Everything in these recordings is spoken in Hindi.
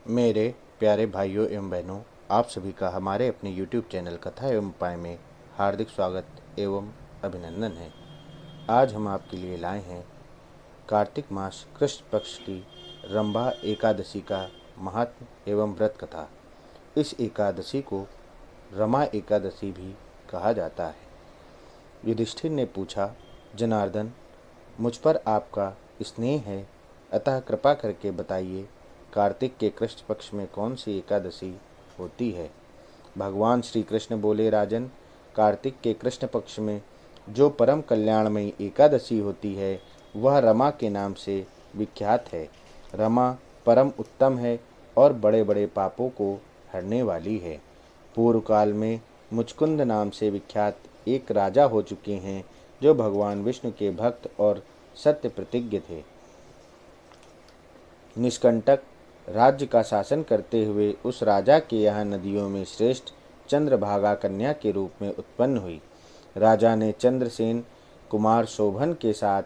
मेरे प्यारे भाइयों एवं बहनों, आप सभी का हमारे अपने YouTube चैनल कथा एवं उपाय में हार्दिक स्वागत एवं अभिनंदन है। आज हम आपके लिए लाए हैं कार्तिक मास कृष्ण पक्ष की रंभा एकादशी का महात्म एवं व्रत कथा। इस एकादशी को रमा एकादशी भी कहा जाता है। युधिष्ठिर ने पूछा, जनार्दन, मुझ पर आपका स्नेह है, अतः कृपा करके बताइए, कार्तिक के कृष्ण पक्ष में कौन सी एकादशी होती है। भगवान श्री कृष्ण बोले, राजन, कार्तिक के कृष्ण पक्ष में जो परम कल्याणमयी एकादशी होती है वह रमा के नाम से विख्यात है। रमा परम उत्तम है और बड़े बड़े पापों को हरने वाली है। पूर्व काल में मुचकुंद नाम से विख्यात एक राजा हो चुके हैं जो भगवान विष्णु के भक्त और सत्य प्रतिज्ञ थे। निष्कंटक राज्य का शासन करते हुए उस राजा के यहाँ नदियों में श्रेष्ठ चंद्रभागा कन्या के रूप में उत्पन्न हुई। राजा ने चंद्रसेन कुमार शोभन के साथ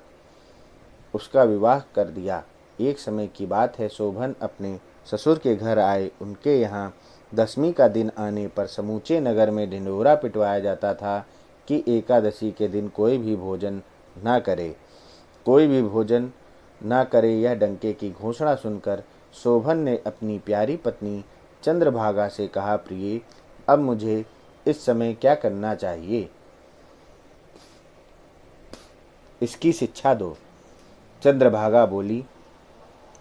उसका विवाह कर दिया। एक समय की बात है, शोभन अपने ससुर के घर आए। उनके यहाँ दशमी का दिन आने पर समूचे नगर में ढिंढोरा पिटवाया जाता था कि एकादशी के दिन कोई भी भोजन न करे। यह डंके की घोषणा सुनकर शोभन ने अपनी प्यारी पत्नी चंद्रभागा से कहा, प्रिय, अब मुझे इस समय क्या करना चाहिए, इसकी शिक्षा दो। चंद्रभागा बोली,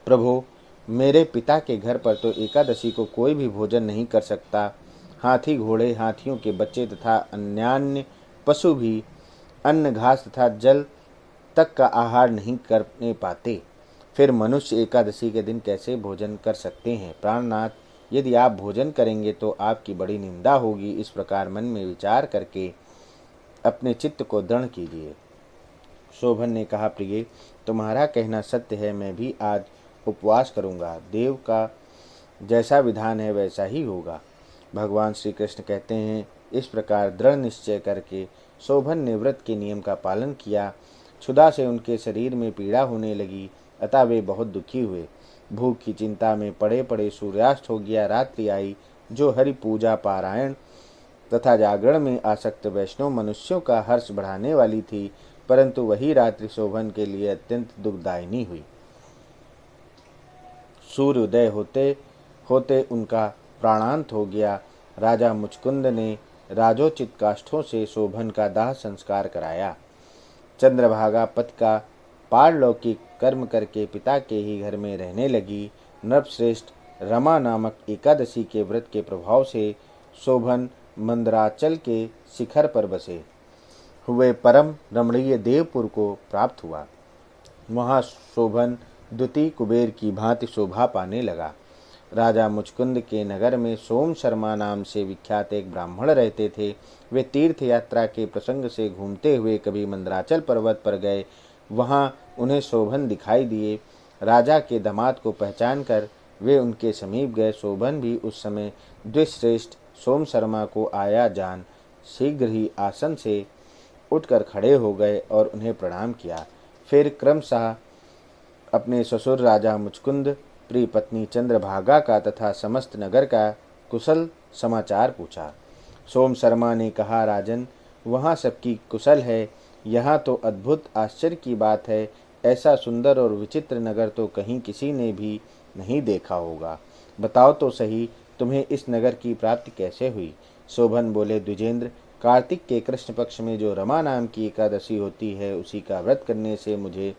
प्रभो, मेरे पिता के घर पर तो एकादशी को कोई भी भोजन नहीं कर सकता। हाथी, घोड़े, हाथियों के बच्चे तथा अन्यान्य पशु भी अन्न, घास तथा जल तक का आहार नहीं करने पाते। फिर मनुष्य एकादशी के दिन कैसे भोजन कर सकते हैं। प्राणनाथ, यदि आप भोजन करेंगे तो आपकी बड़ी निंदा होगी। इस प्रकार मन में विचार करके अपने चित्त को दृढ़ कीजिए। शोभन ने कहा, प्रिय, तुम्हारा कहना सत्य है, मैं भी आज उपवास करूंगा। देव का जैसा विधान है वैसा ही होगा। भगवान श्री कृष्ण कहते हैं, इस प्रकार दृढ़ निश्चय करके शोभन ने व्रत के नियम का पालन किया। क्षुधा से उनके शरीर में पीड़ा होने लगी, अतः वे बहुत दुखी हुए। भूख की चिंता में पड़े पड़े सूर्यास्त हो गया। रात्रि आई, जो हरि पूजा, पारायण तथा जागरण में आसक्त वैष्णव मनुष्यों का हर्ष बढ़ाने वाली थी, परंतु वही रात्रि शोभन के लिए अत्यंत दुखदायिनी हुई। सूर्योदय होते होते उनका प्राणांत हो गया। राजा मुचकुंद ने राजोचित काष्ठों से शोभन का दाह संस्कार कराया। चंद्रभागा पति का पारलौकिक कर्म करके पिता के ही घर में रहने लगी। नृपश्रेष्ठ रमा नामक एकादशी के व्रत के प्रभाव से शोभन मंदराचल के शिखर पर बसे हुए परम रमणीय देवपुर को प्राप्त हुआ। वहाँ शोभन द्वितीय कुबेर की भांति शोभा पाने लगा। राजा मुचकुंद के नगर में सोम शर्मा नाम से विख्यात एक ब्राह्मण रहते थे। वे तीर्थ यात्रा के प्रसंग से घूमते हुए कभी मंदराचल पर्वत पर गए। वहाँ उन्हें शोभन दिखाई दिए। राजा के दामाद को पहचान कर वे उनके समीप गए। शोभन भी उस समय द्विश्रेष्ठ सोम शर्मा को आया जान शीघ्र ही आसन से उठकर खड़े हो गए और उन्हें प्रणाम किया। फिर क्रमशः अपने ससुर राजा मुचकुंद, प्रिय पत्नी चंद्रभागा का तथा समस्त नगर का कुशल समाचार पूछा। सोम शर्मा ने कहा, राजन, वहाँ सबकी कुशल है। यहाँ तो अद्भुत आश्चर्य की बात है। ऐसा सुंदर और विचित्र नगर तो कहीं किसी ने भी नहीं देखा होगा। बताओ तो सही, तुम्हें इस नगर की प्राप्ति कैसे हुई। शोभन बोले, द्विजेंद्र, कार्तिक के कृष्ण पक्ष में जो रमा नाम की एकादशी होती है, उसी का व्रत करने से मुझे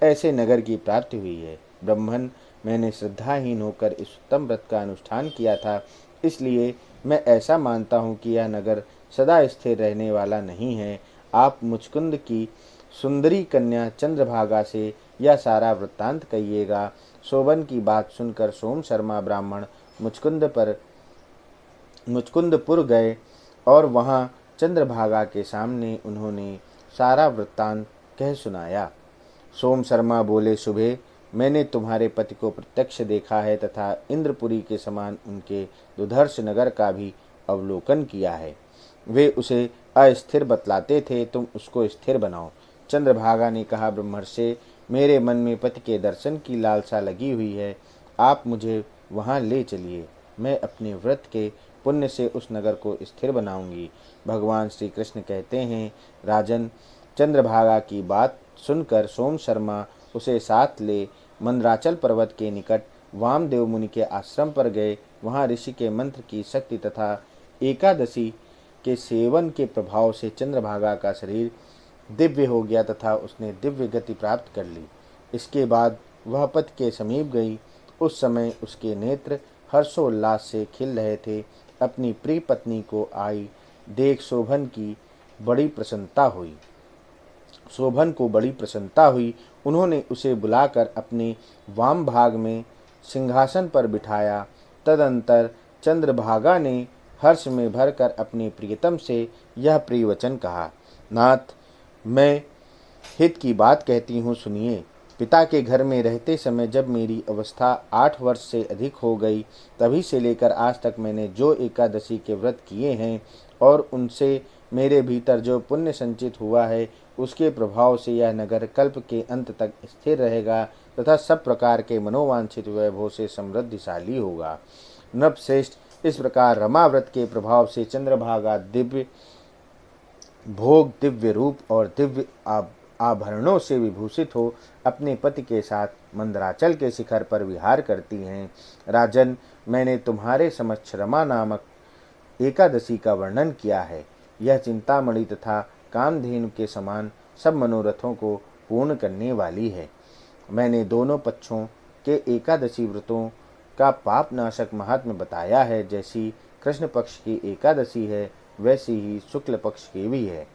ऐसे नगर की प्राप्ति हुई है। ब्रह्मन, मैंने श्रद्धाहीन होकर इस उत्तम व्रत का अनुष्ठान किया था, इसलिए मैं ऐसा मानता हूँ कि यह नगर सदा स्थिर रहने वाला नहीं है। आप मुचकुंद की सुंदरी कन्या चंद्रभागा से यह सारा वृत्तांत कहिएगा। शोभन की बात सुनकर सोम शर्मा ब्राह्मण मुचकुंदपुर गए और वहाँ चंद्रभागा के सामने उन्होंने सारा वृत्तांत कह सुनाया। सोम शर्मा बोले, सुबह, मैंने तुम्हारे पति को प्रत्यक्ष देखा है तथा इंद्रपुरी के समान उनके दुधर्ष नगर का भी अवलोकन किया है। वे उसे अस्थिर बतलाते थे, तुम उसको स्थिर बनाओ। चंद्रभागा ने कहा, ब्रह्मर्षि, मेरे मन में पति के दर्शन की लालसा लगी हुई है। आप मुझे वहाँ ले चलिए। मैं अपने व्रत के पुण्य से उस नगर को स्थिर बनाऊंगी। भगवान श्री कृष्ण कहते हैं, राजन, चंद्रभागा की बात सुनकर सोम शर्मा उसे साथ ले मंदराचल पर्वत के निकट वामदेव मुनि के आश्रम पर गए। वहाँ ऋषि के मंत्र की शक्ति तथा एकादशी के सेवन के प्रभाव से चंद्रभागा का शरीर दिव्य हो गया तथा उसने दिव्य गति प्राप्त कर ली। इसके बाद वह पति के समीप गई। उस समय उसके नेत्र हर्षोल्लास से खिल रहे थे। अपनी प्रिय पत्नी को आई देख शोभन को बड़ी प्रसन्नता हुई। उन्होंने उसे बुलाकर अपने वाम भाग में सिंहासन पर बिठाया। तदंतर चंद्रभागा ने हर्ष में भरकर अपने प्रियतम से यह प्रिय वचन कहा, नाथ, मैं हित की बात कहती हूँ, सुनिए। पिता के घर में रहते समय जब मेरी अवस्था 8 वर्ष से अधिक हो गई, तभी से लेकर आज तक मैंने जो एकादशी के व्रत किए हैं और उनसे मेरे भीतर जो पुण्य संचित हुआ है, उसके प्रभाव से यह नगर कल्प के अंत तक स्थिर रहेगा तथा सब प्रकार के मनोवांछित वैभव से समृद्धिशाली होगा। नृपश्रेष्ठ, इस प्रकार रमा व्रत के प्रभाव से चंद्रभागा दिव्य भोग, दिव्य रूप और दिव्य आभरणों से विभूषित हो अपने पति के साथ मंदराचल के शिखर पर विहार करती हैं। राजन, मैंने तुम्हारे समक्ष रमा नामक एकादशी का वर्णन किया है। यह चिंतामणि तथा कामधेनु के समान सब मनोरथों को पूर्ण करने वाली है। मैंने दोनों पक्षों के एकादशी व्रतों का पापनाशक महात्म्य बताया है। जैसी कृष्ण पक्ष की एकादशी है, वैसी ही शुक्ल पक्ष की भी है।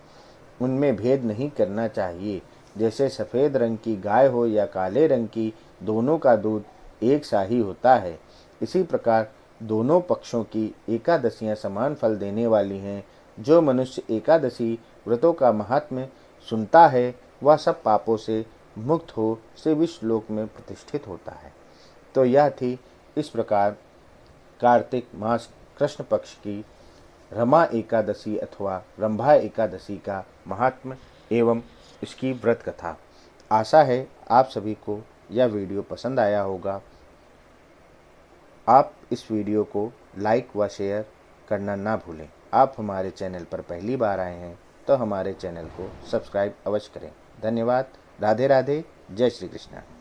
उनमें भेद नहीं करना चाहिए। जैसे सफ़ेद रंग की गाय हो या काले रंग की, दोनों का दूध एक सा ही होता है। इसी प्रकार दोनों पक्षों की एकादशियां समान फल देने वाली हैं। जो मनुष्य एकादशी व्रतों का महात्म्य सुनता है, वह सब पापों से मुक्त हो शिव लोक में प्रतिष्ठित होता है। तो यह थी इस प्रकार कार्तिक मास कृष्ण पक्ष की रमा एकादशी अथवा रंभा एकादशी का महात्म्य एवं इसकी व्रत कथा। आशा है आप सभी को यह वीडियो पसंद आया होगा। आप इस वीडियो को लाइक व शेयर करना ना भूलें। आप हमारे चैनल पर पहली बार आए हैं तो हमारे चैनल को सब्सक्राइब अवश्य करें। धन्यवाद। राधे राधे। जय श्री कृष्ण।